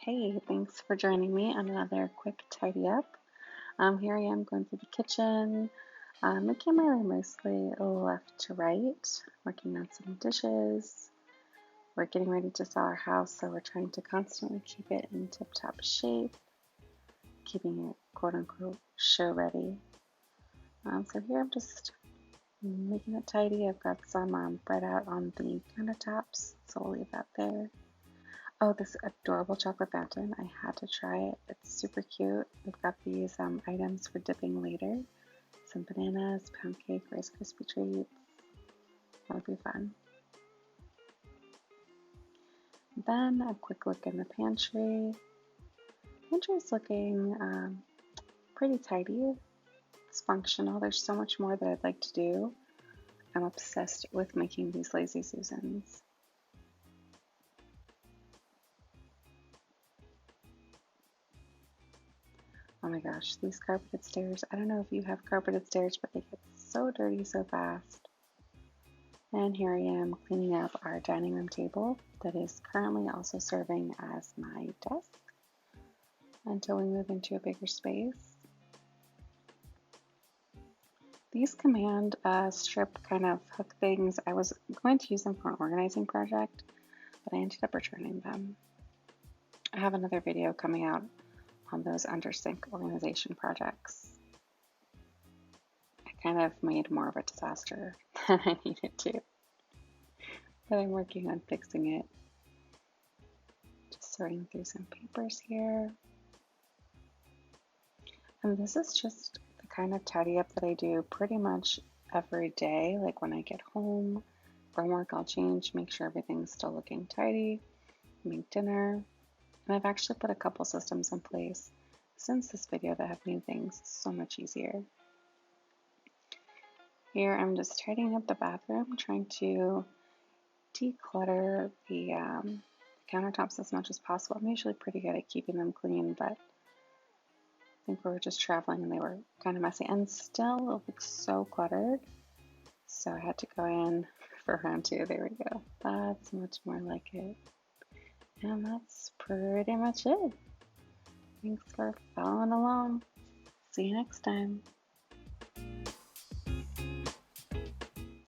Hey, thanks for joining me on another quick tidy up. Here I am going through the kitchen, making my way mostly left to right, working on some dishes. We're getting ready to sell our house, so we're trying to constantly keep it in tip-top shape, keeping it quote-unquote show ready. So here I'm just making it tidy. I've got some bread out on the countertops, so we'll leave that there. Oh, this adorable chocolate fountain. I had to try it. It's super cute. We've got these items for dipping later. Some bananas, pound cake, Rice Krispie treats. That'll be fun. Then a quick look in the pantry. Pantry's looking pretty tidy. It's functional. There's so much more that I'd like to do. I'm obsessed with making these Lazy Susans. Oh my gosh, these carpeted stairs. I don't know if you have carpeted stairs, but they get so dirty so fast. And here I am cleaning up our dining room table that is currently also serving as my desk until we move into a bigger space. These command strip kind of hook things, I was going to use them for an organizing project, but I ended up returning them. I have another video coming out on those under sink organization projects. I kind of made more of a disaster than I needed to, but I'm working on fixing it. Just sorting through some papers here. And this is just the kind of tidy up that I do pretty much every day. Like when I get home from work, I'll change, make sure everything's still looking tidy, make dinner. And I've actually put a couple systems in place since this video that have made things so much easier. Here I'm just tidying up the bathroom, trying to declutter the countertops as much as possible. I'm usually pretty good at keeping them clean, but I think we were just traveling and they were kind of messy and still it looks so cluttered. So I had to go in for round two. There we go. That's much more like it. And that's pretty much it. Thanks for following along. See you next time.